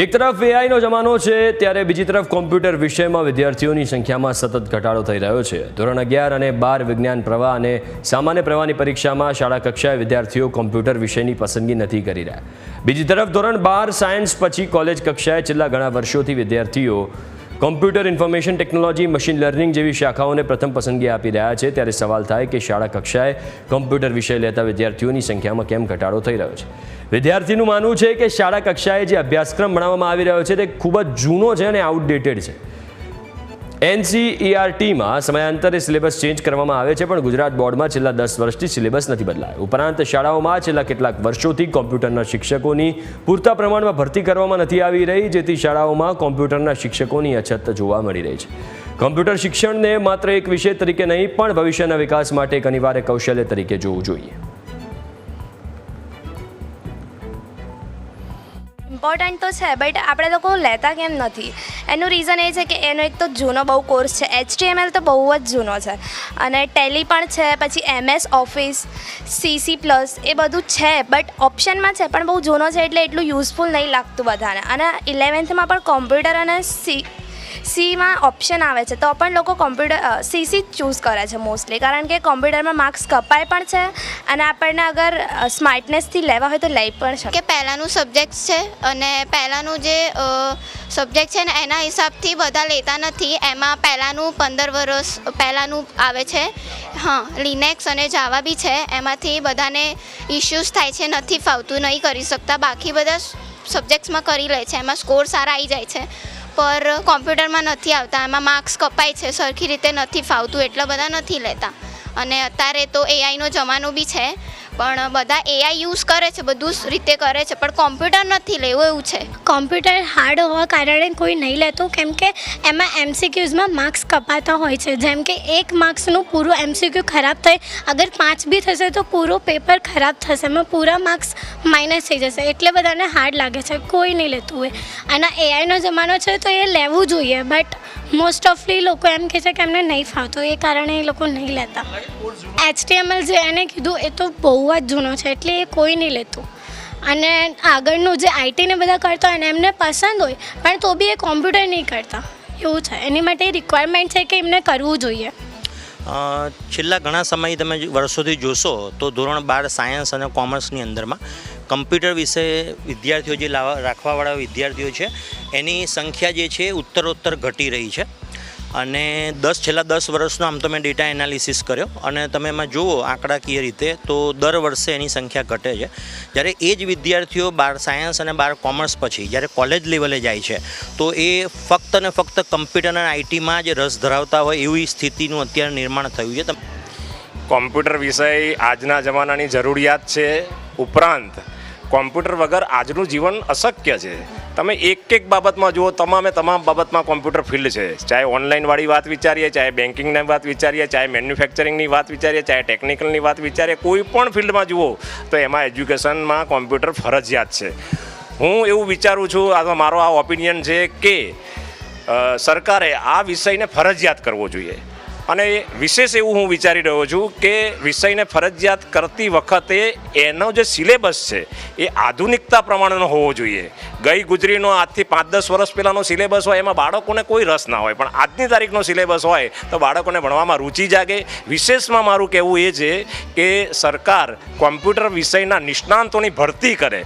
એક તરફ એઆઈનો જમાનો છે ત્યારે બીજી તરફ કોમ્પ્યુટર વિષયમાં વિદ્યાર્થીઓની સંખ્યામાં સતત ઘટાડો થઈ રહ્યો છે। ધોરણ 11 અને 12 વિજ્ઞાન પ્રવાહ અને સામાન્ય પ્રવાહની પરીક્ષામાં શાળા કક્ષાએ વિદ્યાર્થીઓ કોમ્પ્યુટર વિષયની પસંદગી નથી કરી રહ્યા। બીજી તરફ ધોરણ 12 સાયન્સ પછી કોલેજ કક્ષાએ છેલ્લા ઘણા વર્ષોથી વિદ્યાર્થીઓ computer information technology machine learning જેવી શાખાઓને પ્રથમ પસંદગી આપી રહ્યા છે। ત્યારે સવાલ થાય કે શાળા કક્ષાએ કોમ્પ્યુટર વિષય લેતા વિદ્યાર્થીઓની સંખ્યામાં કેમ ઘટાડો થઈ રહ્યો છે। વિદ્યાર્થીનું માનવું છે કે શાળા કક્ષાએ જે અભ્યાસક્રમ ભણાવવામાં આવી રહ્યો છે તે ખૂબ જ જૂનો છે અને આઉટડેટેડ છે। NCERTમાં સમયાંતરે સિલેબસ ચેન્જ કરવામાં આવે છે, પણ ગુજરાત બોર્ડમાં છેલ્લા 10 વર્ષથી સિલેબસ નથી બદલાયો। ઉપરાંત શાળાઓમાં છેલ્લા કેટલાક વર્ષોથી કોમ્પ્યુટરના શિક્ષકોની પૂરતા પ્રમાણમાં ભરતી કરવામાં નથી આવી રહી, જેથી શાળાઓમાં કોમ્પ્યુટરના શિક્ષકોની અછત જોવા મળી રહી છે। કોમ્પ્યુટર શિક્ષણને માત્ર એક વિષય તરીકે નહીં, પણ ભવિષ્યના વિકાસ માટે એક અનિવાર્ય કૌશલ્ય તરીકે જોવું જોઈએ। ઇમ્પોર્ટન્ટ તો છે, બટ આપણે લોકો લેતા કેમ નથી એનું રીઝન એ છે કે એનો એક તો જૂનો બહુ કોર્સ છે। HTML તો બહુ જ જૂનો છે અને ટેલી પણ છે, પછી MS ઓફિસ, CC+ એ બધું છે, બટ ઓપ્શનમાં છે પણ બહુ જૂનો છે એટલે એટલું યુઝફુલ નહીં લાગતું બધાને। અને 11thમાં પણ કોમ્પ્યુટર અને સીમાં ઓપ્શન આવે છે તો પણ લોકો CC ચૂઝ કરે છે મોસ્ટલી, કારણ કે કોમ્પ્યુટરમાં માર્ક્સ કપાય પણ છે અને આપણને અગર સ્માર્ટનેસથી લેવા હોય તો લઈ પણ શકે। કે પહેલાંનું સબ્જેક્ટ છે અને પહેલાંનું જે સબ્જેક્ટ છે ને એના હિસાબથી બધા લેતા નથી। એમાં પહેલાંનું 15 વર્ષ પહેલાંનું આવે છે, હા, લિનેક્સ અને જાવા બી છે, એમાંથી બધાને ઇશ્યુઝ થાય છે, નથી ફાવતું, નહીં કરી શકતા। બાકી બધા સબ્જેક્ટ્સમાં કરી લે છે, એમાં સ્કોર સારા આવી જાય છે, પર કોમ્પ્યુટરમાં નથી આવતા, એમાં માર્ક્સ કપાય છે, સરખી રીતે નથી ફાવતું, એટલા બધા નથી લેતા। અને અત્યારે તો એઆઈનો જમાનો બી છે, પણ બધા એઆઈ યુઝ કરે છે, બધું જ રીતે કરે છે, પણ કોમ્પ્યુટર નથી લેવું એવું છે। કોમ્પ્યુટર હાર્ડ હોવા કારણે કોઈ નહીં લેતું, કેમ કે એમાં MCQsમાં માર્ક્સ કપાતા હોય છે। જેમ કે 1 માર્ક્સનું પૂરું MCQ ખરાબ થાય, અગર 5 બી થશે તો પૂરો પેપર ખરાબ થશે, એમાં પૂરા માર્ક્સ માઇનસ થઈ જશે, એટલે બધાને હાર્ડ લાગે છે, કોઈ નહીં લેતું હોય। અને એઆઈનો જમાનો છે તો એ લેવું જોઈએ, બટ મોસ્ટ ઓફલી લોકો એમ કહે છે કે એમને નહીં ફાવતું, એ કારણે એ લોકો નહીં લેતા। HTML જે એને કીધું એ તો બહુ જ જૂનો છે એટલે એ કોઈ નહીં લેતું। અને આગળનું જે આઈટીને બધા કરતા હોય ને એમને પસંદ હોય, પણ તો બી એ કોમ્પ્યુટર નહીં કરતા, એવું છે। એની માટે રિક્વાયરમેન્ટ છે કે એમને કરવું જોઈએ। છેલ્લા ઘણા સમય તમે વર્ષોથી જોશો તો ધોરણ 12 સાયન્સ અને કોમર્સની અંદરમાં કમ્પ્યુટર વિશે વિદ્યાર્થીઓ જે રાખવાવાળા વિદ્યાર્થીઓ છે એની સંખ્યા જે છે ઉત્તરોત્તર ઘટી રહી છે। અને છેલ્લા 10 વર્ષનો આમ તો મેં ડેટા એનાલિસિસ કર્યો અને તમે એમાં જુઓ આંકડાકીય રીતે તો દર વર્ષે એની સંખ્યા ઘટે છે। જ્યારે એ જ વિદ્યાર્થીઓ 12 સાયન્સ અને 12 કોમર્સ પછી જ્યારે કોલેજ લેવલે જાય છે તો એ ફક્ત ને ફક્ત કમ્પ્યુટર અને આઈટીમાં જ રસ ધરાવતા હોય એવી સ્થિતિનું અત્યારે નિર્માણ થયું છે। કોમ્પ્યુટર વિષય આજના જમાનાની જરૂરિયાત છે, ઉપરાંત કોમ્પ્યુટર વગર આજનું જીવન અશક્ય છે। તમે એક બાબતમાં જુઓ, તમામ બાબતમાં કોમ્પ્યુટર ફિલ્ડ છે, ચાહે ઓનલાઈનવાળી વાત વિચારીએ, ચાહે બેન્કિંગની વાત વિચારીએ, ચાહે મેન્યુફેક્ચરિંગની વાત વિચારીએ, ચાહે ટેકનિકલની વાત વિચારીએ, કોઈ પણ ફિલ્ડમાં જુઓ તો એમાં એજ્યુકેશનમાં કોમ્પ્યુટર ફરજિયાત છે। હું એવું વિચારું છું, આ મારો ઓપિનિયન છે કે સરકારે આ વિષયને ફરજિયાત કરવો જોઈએ। અને વિશેષ એવું હું વિચારી રહ્યો છું કે વિષયને ફરજિયાત કરતી વખતે એનો જે સિલેબસ છે એ આધુનિકતા પ્રમાણેનો હોવો જોઈએ। ગઈ ગુજરીનો આજથી 5-10 વર્ષ પહેલાંનો સિલેબસ હોય એમાં બાળકોને કોઈ રસ ના હોય, પણ આજની તારીખનો સિલેબસ હોય તો બાળકોને ભણવામાં રુચિ જાગે। વિશેષમાં મારું કહેવું એ છે કે સરકાર કોમ્પ્યુટર વિષયના નિષ્ણાંતોની ભરતી કરે।